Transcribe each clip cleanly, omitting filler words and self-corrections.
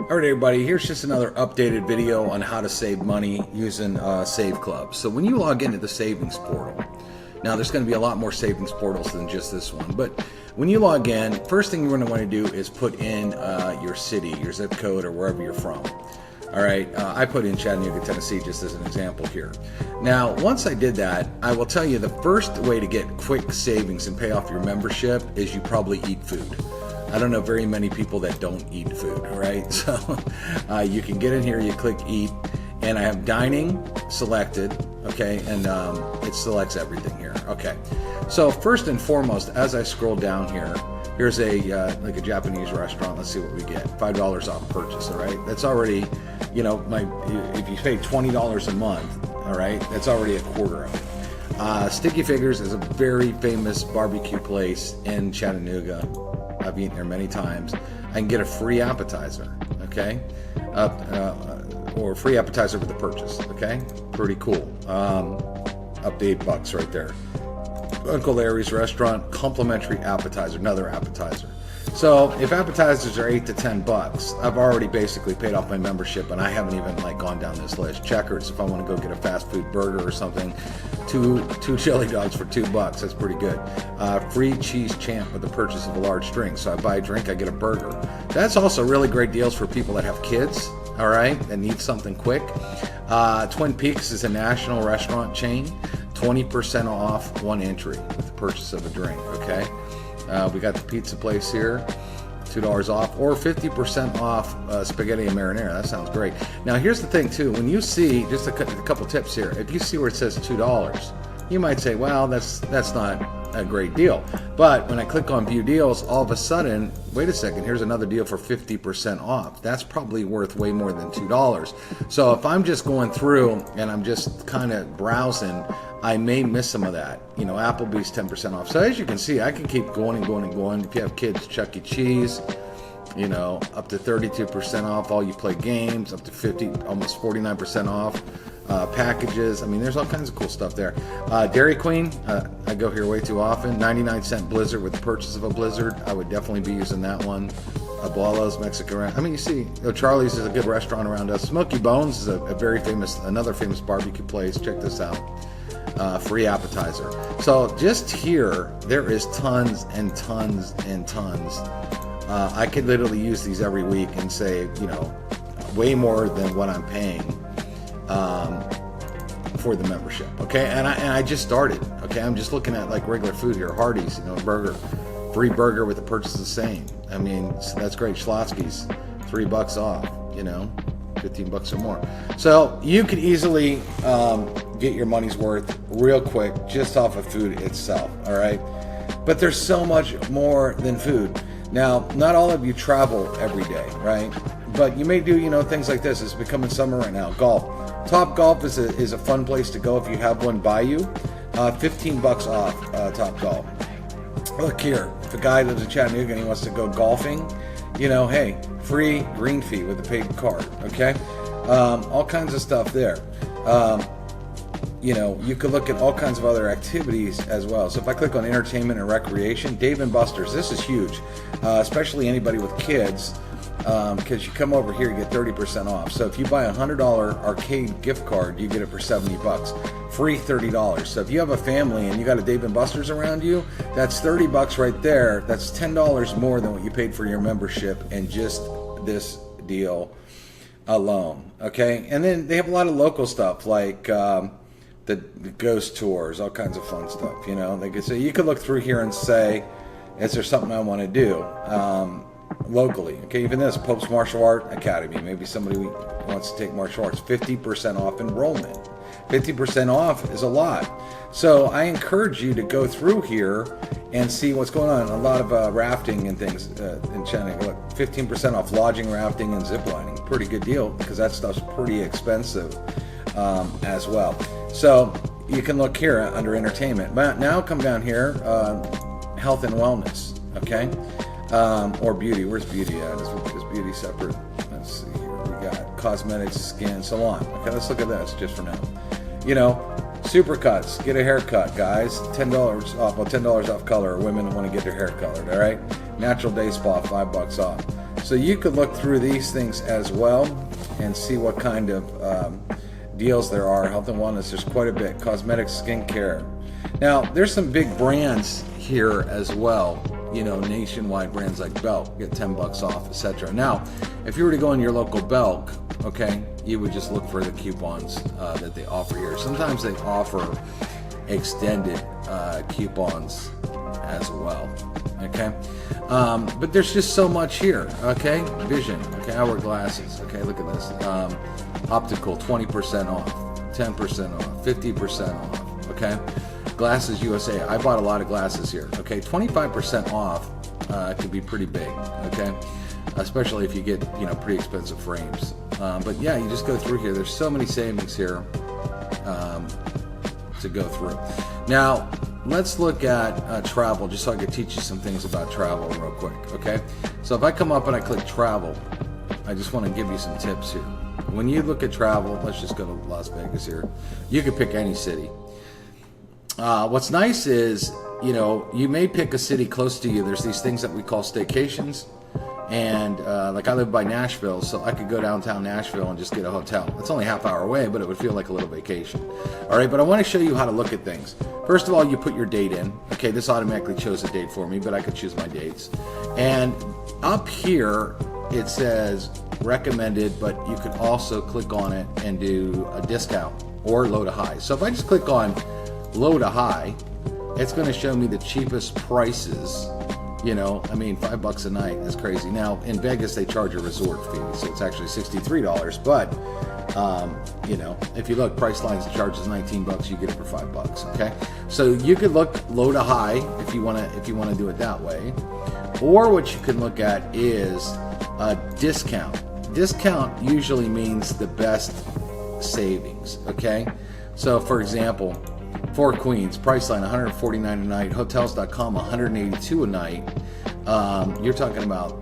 All right, everybody, here's just another updated video on how to save money using Save Club. So when you log into the savings portal, now there's going to be a lot more savings portals than just this one, but when you log in, first thing you're going to want to do is put in your city, your zip code, or wherever you're from. All right, I put in Chattanooga, Tennessee, just as an example here. Now, once I did that, I will tell you the first way to get quick savings and pay off your membership is you probably eat food. I don't know very many people that don't eat food, right? So you can get in here, you click eat, and I have dining selected, okay, and it selects everything here, okay. So first and foremost, as I scroll down here, here's a like a Japanese restaurant. Let's see what we get. $5 off purchase, all right? That's already, you know, if you pay $20 a month, all right, that's already a quarter of it. Sticky Fingers is a very famous barbecue place in Chattanooga. I've eaten there many times. I can get a free appetizer, okay? Or free appetizer with the purchase, okay? Pretty cool. Up to $8 right there. Uncle Larry's Restaurant, complimentary appetizer, another appetizer. So if appetizers are $8 to $10, I've already basically paid off my membership, and I haven't even gone down this list. Checkers, if I want to go get a fast food burger or something, two chili dogs for $2. That's pretty good. Free cheese champ with the purchase of a large drink. So I buy a drink, I get a burger. That's also really great deals for people that have kids, all right, that need something quick. Twin Peaks is a national restaurant chain. 20% off one entry with the purchase of a drink, okay? We got the pizza place here, $2 off, or 50% off spaghetti and marinara. That sounds great. Now here's the thing too, when you see, just a couple tips here, if you see where it says $2, you might say, well, that's not a great deal. But when I click on view deals, all of a sudden, wait a second, here's another deal for 50% off. That's probably worth way more than $2. So if I'm just going through and I'm just kind of browsing, I may miss some of that. You know, Applebee's 10% off. So as you can see, I can keep going and going and going. If you have kids, Chuck E. Cheese, you know, up to 32% off all you play games, up to 50, almost 49% off. Packages, I mean, there's all kinds of cool stuff there. Dairy Queen, I go here way too often. 99-cent Blizzard with the purchase of a Blizzard. I would definitely be using that one. Abuela's Mexican. I mean, you see, Charlie's is a good restaurant around us. Smoky Bones is a very famous, another famous barbecue place. Check this out. Free appetizer. So just here, there is tons and tons and tons. I could literally use these every week and save, you know, way more than what I'm paying for the membership. Okay, and I just started. Okay, I'm just looking at like regular food here. Hardee's, you know, burger, free burger with the purchase of the same. I mean, so that's great. Schlotzsky's, $3 off. You know, 15 bucks or more. So you could easily get your money's worth real quick just off of food itself, all right? But there's so much more than food. Now, not all of you travel every day, right? But you may do, you know, things like this. It's becoming summer right now. Golf. Top Golf is a fun place to go if you have one by you. 15 bucks off Top Golf. Look here, if a guy lives in Chattanooga and he wants to go golfing, you know, hey, free green fee with a paid card, okay? All kinds of stuff there. You know, you could look at all kinds of other activities as well. So if I click on entertainment and recreation, Dave & Buster's, this is huge, especially anybody with kids, because you come over here, you get 30% off. So if you buy a $100 arcade gift card, you get it for 70 bucks. Free $30. So if you have a family and you got a Dave & Buster's around you, that's 30 bucks right there. That's $10 more than what you paid for your membership in just this deal alone. Okay, and then they have a lot of local stuff like the ghost tours, all kinds of fun stuff. You know, they could say, you could look through here and say, is there something I want to do locally? Okay, even this Pope's Martial Art Academy. Maybe somebody wants to take martial arts. 50% off enrollment. 50% off is a lot. So I encourage you to go through here and see what's going on. A lot of rafting and things in Chattanooga. Look, 15% off lodging, rafting, and zip lining. Pretty good deal because that stuff's pretty expensive as well. So you can look here under entertainment. But now come down here, health and wellness, okay? Or beauty. Where's beauty at? Is beauty separate? Let's see here. We got cosmetics, skin, salon. Okay, let's look at this just for now. You know, Supercuts. Get a haircut, guys. $10 off. Well, $10 off color. Women want to get their hair colored. All right. Natural Day Spa, $5 off. So you could look through these things as well and see what kind of deals there are. Health and wellness, there's quite a bit. Cosmetics, skincare. Now, there's some big brands here as well. You know, nationwide brands like Belk get 10 bucks off, etc. Now, if you were to go in your local Belk, okay, you would just look for the coupons that they offer here. Sometimes they offer extended coupons as well, okay? But there's just so much here, okay? Vision, okay, eyewear glasses, okay, look at this. Optical, 20% off, 10% off, 50% off, okay? Glasses USA, I bought a lot of glasses here, okay? 25% off could be pretty big, okay? Especially if you get, you know, pretty expensive frames. But yeah, you just go through here. There's so many savings here to go through. Now, let's look at travel, just so I can teach you some things about travel real quick, okay? So if I come up and I click travel, I just want to give you some tips here. When you look at travel, let's just go to Las Vegas here. You could pick any city. What's nice is, you know, you may pick a city close to you. There's these things that we call staycations. And like I live by Nashville, so I could go downtown Nashville and just get a hotel. It's only a half hour away, but it would feel like a little vacation. All right, but I want to show you how to look at things. First of all, you put your date in. Okay, this automatically chose a date for me, but I could choose my dates. And up here, it says recommended, but you could also click on it and do a discount or low to high. So if I just click on low to high, it's going to show me the cheapest prices. You know, I mean, $5 a night is crazy. Now, in Vegas, they charge a resort fee, so it's actually $63. But, you know, if you look, Priceline's charges $19. You get it for $5. Okay, so you could look low to high if you want to do it that way, or what you can look at is a discount. Discount usually means the best savings. Okay, so for example, Four Queens, Priceline $149 a night, Hotels.com $182 a night. You're talking about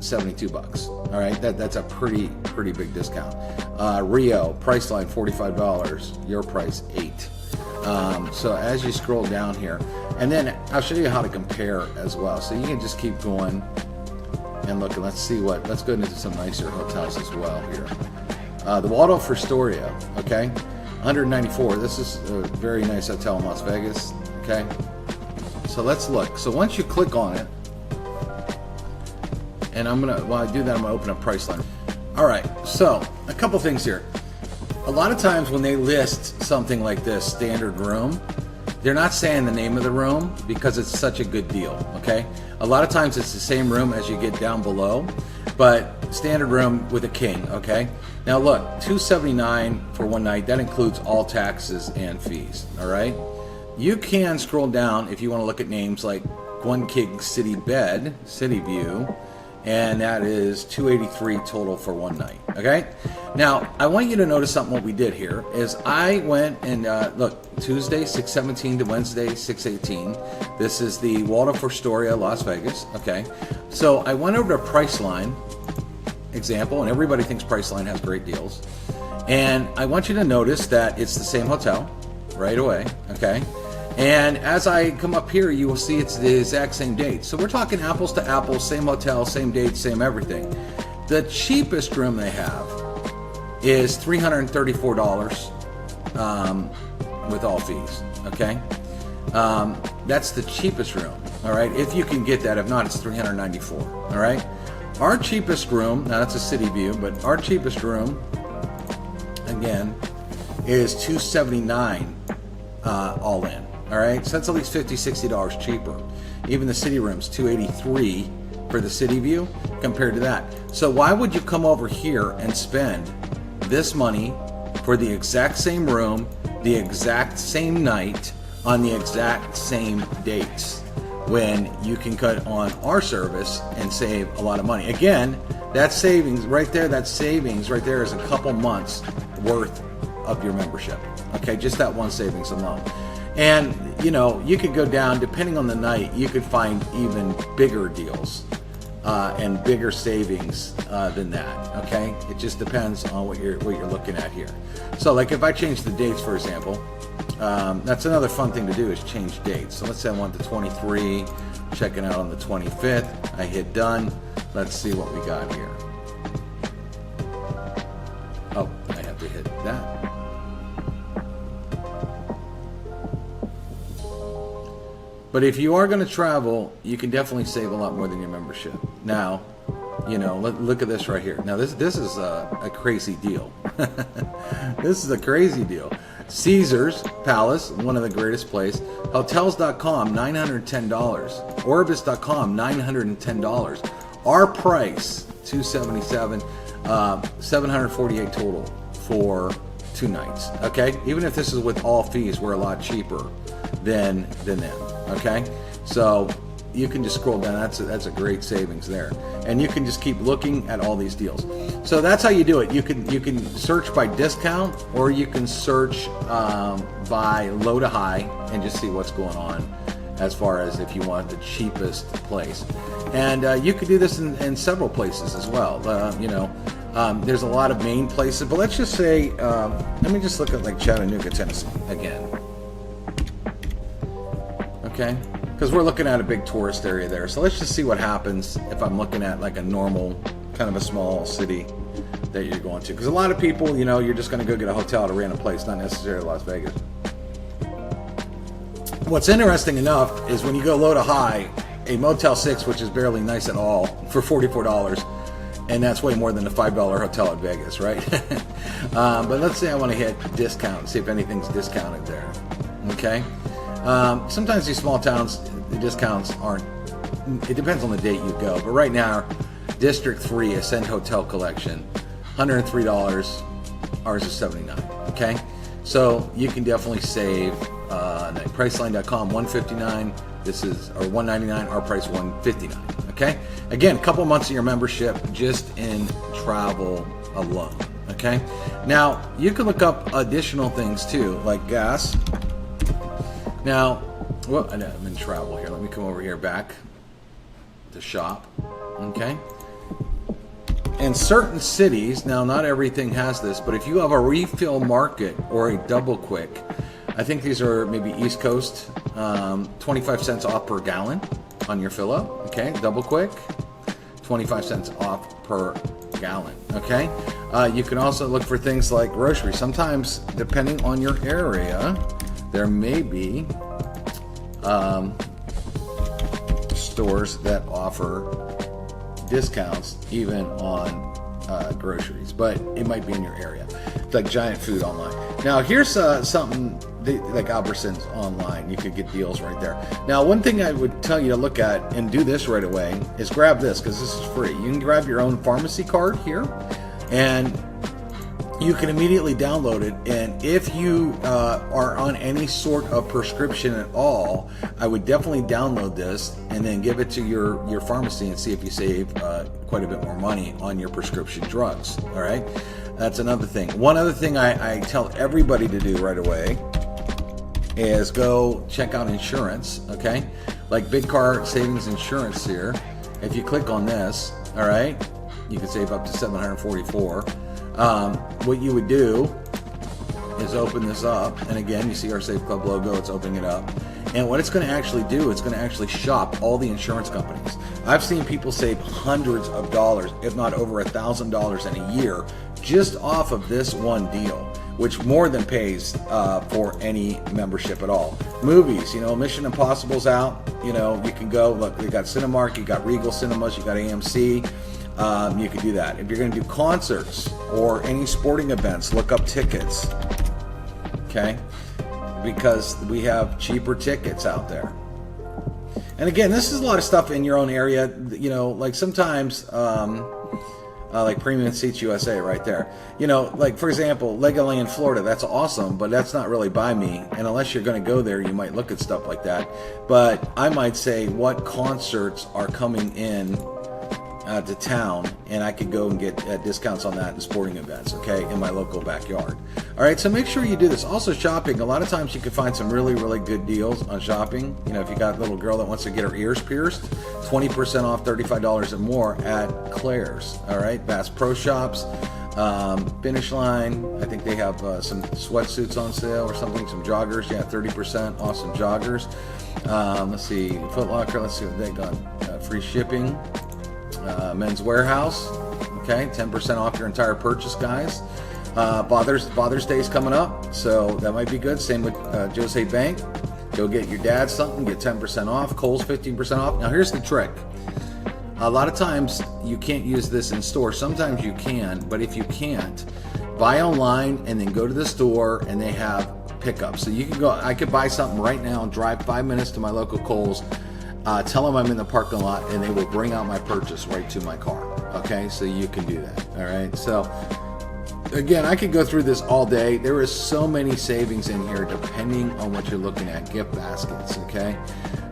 $72. All right, that's a pretty big discount. Rio, Priceline $45, your price $8. So as you scroll down here, and then I'll show you how to compare as well. So you can just keep going and look, and let's go into some nicer hotels as well here. The Waldorf Astoria, okay. $194. This is a very nice hotel in Las Vegas. Okay, so let's look. So once you click on it, and while I do that, I'm gonna open up Priceline. All right, so a couple things here. A lot of times when they list something like this, standard room, they're not saying the name of the room because it's such a good deal. Okay, a lot of times it's the same room as you get down below, but standard room with a king. Okay, now look, $279 for one night. That includes all taxes and fees. All right, you can scroll down if you want to look at names like One King City Bed, City View, and that is $283 total for one night. Okay, now I want you to notice something. What we did here is I went and look, Tuesday 6/17 to Wednesday 6/18. This is the Waldorf Astoria, Las Vegas. Okay, so I went over to Priceline example, and everybody thinks Priceline has great deals, and I want you to notice that it's the same hotel right away. Okay, and as I come up here, you will see it's the exact same date. So we're talking apples to apples, same hotel, same date, same everything. The cheapest room they have is $334 with all fees. Okay, that's the cheapest room. All right, if you can get that. If not, it's $394. All right. Our cheapest room, now that's a city view, but our cheapest room, again, is $279 all in. All right, so that's at least $50, $60 cheaper. Even the city room's $283 for the city view compared to that. So why would you come over here and spend this money for the exact same room, the exact same night, on the exact same dates, when you can cut on our service and save a lot of money? Again, that savings right there, is a couple months worth of your membership. Okay, just that one savings alone. And you know, you could go down, depending on the night, you could find even bigger deals and bigger savings than that. Okay, it just depends on what you're looking at here. So like if I change the dates, for example, That's another fun thing to do, is change dates. So let's say I want the 23, checking out on the 25th. I hit done. Let's see what we got here. Oh, I have to hit that. But if you are going to travel, you can definitely save a lot more than your membership. Now, you know, look at this right here. Now, this is a crazy deal. This is a crazy deal. Caesars Palace, one of the greatest places. Hotels.com, $910. Orbis.com, $910. Our price, $277, $748 total for 2 nights. Okay, even if this is with all fees, we're a lot cheaper than them. Okay, so you can just scroll down. That's a great savings there, and you can just keep looking at all these deals. So that's how you do it. You can search by discount, or you can search by low to high and just see what's going on as far as if you want the cheapest place. And you could do this in several places as well. You know, there's a lot of main places, but let's just say, let me just look at like Chattanooga, Tennessee again. Okay, because we're looking at a big tourist area there. So let's just see what happens if I'm looking at like a normal, kind of a small city that you're going to. Because a lot of people, you know, you're just going to go get a hotel at a random place, not necessarily Las Vegas. What's interesting enough is when you go low to high, a Motel 6, which is barely nice at all, for $44, and that's way more than a $5 hotel at Vegas, right? But let's say I want to hit discount, see if anything's discounted there. Okay. Sometimes these small towns, the discounts aren't, it depends on the date you go, but right now, District 3 Ascend Hotel Collection, $103, ours is $79, okay? So you can definitely save, Priceline.com, $159, this is, or $199, our price $159, okay? Again, a couple months of your membership just in travel alone, okay? Now, you can look up additional things too, like gas. Now, well, I'm in travel here. Let me come over here back to shop. Okay. In certain cities, now not everything has this, but if you have a refill market or a double quick, I think these are maybe East Coast, 25 cents off per gallon on your fill up. Okay. Double quick, 25 cents off per gallon. Okay. You can also look for things like groceries. Sometimes, depending on your area, there may be stores that offer discounts even on groceries, but it might be in your area. It's like Giant Food online. Now here's something like Albertsons online. You could get deals right there. Now one thing I would tell you to look at and do this right away is grab this, because this is free. You can grab your own pharmacy card here, and you can immediately download it, and if you are on any sort of prescription at all, I would definitely download this and then give it to your pharmacy and see if you save quite a bit more money on your prescription drugs. All right, that's another thing. One other thing I tell everybody to do right away is go check out insurance. Okay, like Big Car Savings Insurance here. If you click on this, all right, you can save up to $744. What you would do is open this up, and again, you see our Save Club logo, it's opening it up. And what it's going to actually do, it's going to actually shop all the insurance companies. I've seen people save hundreds of dollars, if not over $1,000 in a year, just off of this one deal, which more than pays for any membership at all. Movies, you know, Mission Impossible's out, you know, you can go, look, you got Cinemark, you got Regal Cinemas, you got AMC. You could do that. If you're going to do concerts or any sporting events, look up tickets, okay? Because we have cheaper tickets out there. And again, this is a lot of stuff in your own area, you know, like sometimes, like Premium Seats USA right there. You know, like for example, Legoland, Florida, that's awesome, but that's not really by me. And unless you're going to go there, you might look at stuff like that. But I might say what concerts are coming in to town, and I could go and get discounts on that in sporting events, okay, in my local backyard. All right, so make sure you do this. Also, shopping, a lot of times you can find some really, really good deals on shopping. You know, if you got a little girl that wants to get her ears pierced, 20% off, $35 or more at Claire's. All right, Bass Pro Shops. Finish Line, I think they have some sweatsuits on sale or something, some joggers. Yeah, 30% off some joggers. Let's see, Foot Locker, let's see what they got. Free shipping. Men's Warehouse, okay, 10% off your entire purchase, guys. Father's Day is coming up, so that might be good. Same with Jose Bank. Go get your dad something, get 10% off. Kohl's 15% off. Now here's the trick. A lot of times you can't use this in store. Sometimes you can, but if you can't, buy online and then go to the store and they have pickups. So you can go, I could buy something right now and drive 5 minutes to my local Kohl's, tell them I'm in the parking lot, and they will bring out my purchase right to my car. Okay, so you can do that. All right, so again, I could go through this all day. There is so many savings in here depending on what you're looking at. Gift baskets, okay?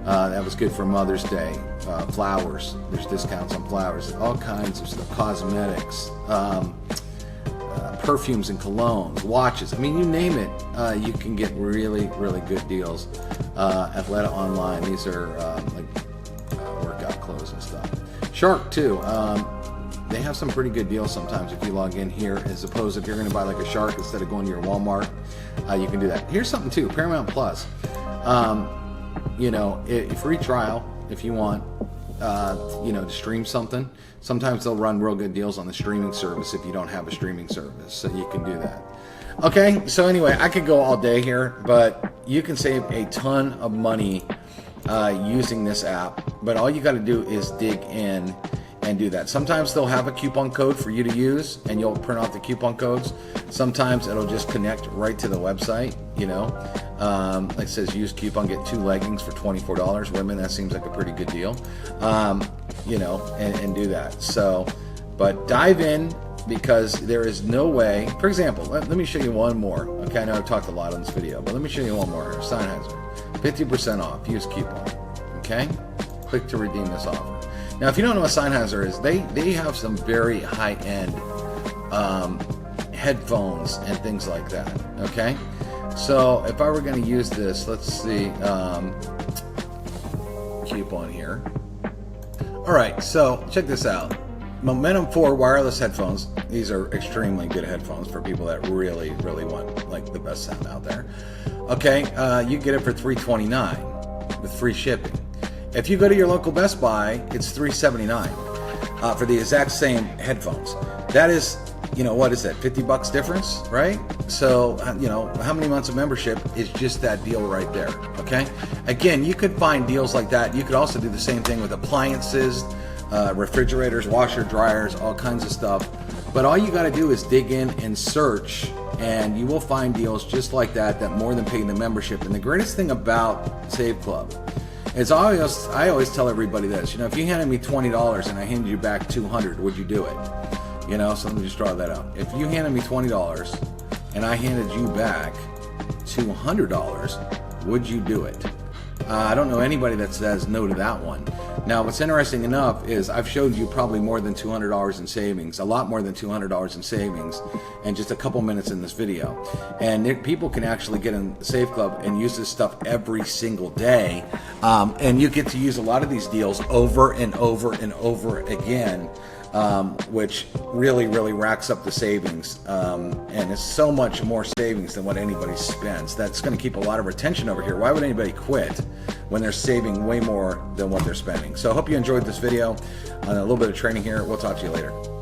That was good for Mother's Day. Flowers, there's discounts on flowers. All kinds of stuff. Cosmetics, perfumes and colognes, watches. I mean, you name it, you can get really, really good deals. Athleta Online, these are workout clothes and stuff. Shark too. They have some pretty good deals sometimes if you log in here, as opposed if you're going to buy like a Shark instead of going to your Walmart, you can do that. Here's something too, Paramount Plus. You know, a free trial if you want, you know, to stream something. Sometimes they'll run real good deals on the streaming service if you don't have a streaming service, so you can do that. Okay, so anyway, I could go all day here, but you can save a ton of money using this app, but all you got to do is dig in and do that. Sometimes they'll have a coupon code for you to use and you'll print off the coupon codes. Sometimes it'll just connect right to the website, you know. Like it says, use coupon, get 2 leggings for $24. Women, that seems like a pretty good deal. You know, and do that. So, but dive in, because there is no way. For example, let me show you one more. Okay, I know I've talked a lot on this video, but let me show you one more. Sennheiser, 50% off, use coupon. Okay, click to redeem this offer. Now, if you don't know what Sennheiser is, they have some very high-end headphones and things like that, okay? So if I were going to use this, let's see, coupon here. All right, so check this out. Momentum 4 wireless headphones. These are extremely good headphones for people that really, really want like the best sound out there. Okay, you get it for $329 with free shipping. If you go to your local Best Buy, it's $379 for the exact same headphones. That is, you know, what is that, $50 difference, right? So, you know, how many months of membership is just that deal right there, okay? Again, you could find deals like that. You could also do the same thing with appliances, refrigerators, washer, dryers, all kinds of stuff. But all you got to do is dig in and search, and you will find deals just like that more than paying the membership. And the greatest thing about Save Club is I always tell everybody this, you know, if you handed me $20 and I handed you back $200, would you do it? You know, so let me just draw that out. If you handed me $20 and I handed you back $200, would you do it? I don't know anybody that says no to that one. Now, what's interesting enough is I've showed you probably more than $200 in savings, a lot more than $200 in savings in just a couple minutes in this video. And people can actually get in Save Club and use this stuff every single day. And you get to use a lot of these deals over and over and over again, which really, really racks up the savings. And it's so much more savings than what anybody spends. That's going to keep a lot of retention over here. Why would anybody quit when they're saving way more than what they're spending? So I hope you enjoyed this video on a little bit of training here. We'll talk to you later.